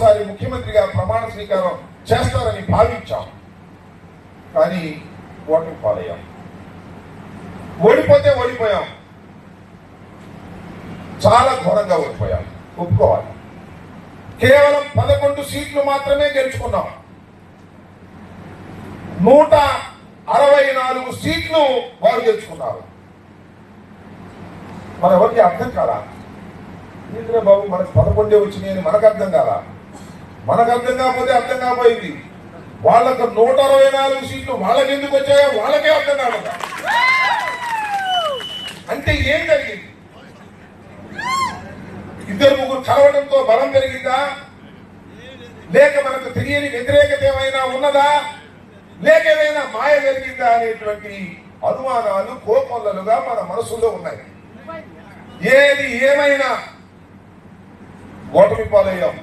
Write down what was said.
ముఖ్యమంత్రిగా ప్రమాణ స్వీకారం చేస్తారని భావించాం. కానీ ఓటమి పాలయ్యాం. ఓడిపోతే ఓడిపోయాం, చాలా ఘోరంగా ఓడిపోయాం, ఒప్పుకోవాలి. కేవలం 11 సీట్లు మాత్రమే గెలుచుకున్నాం. 164 సీట్లు వారు గెలుచుకున్నారు. మన ఎవరికి అర్థం కాదా? ఇంద్ర బాబు మనకు 11 వచ్చినాయి అని మనకు అర్థం కాదా? మనకు అర్థం కాకపోతే అర్థం కాపోయింది. వాళ్ళకు 164 సీట్లు వాళ్ళకి ఎందుకు వచ్చాయో వాళ్ళకే అర్థం కాదు. అంటే ఏం జరిగింది? ఇద్దరు ముగ్గురు కలవడంతో బలం పెరిగిందా, లేక మనకు తెలియని వ్యతిరేకత ఏమైనా ఉన్నదా, లేక ఏదైనా మాయ జరిగిందా అనేటువంటి అనుమానాలు కోకొల్లలుగా మన మనసులో ఉన్నాయి. ఏది ఏమైనా ఓటమి పాలయ్యాం.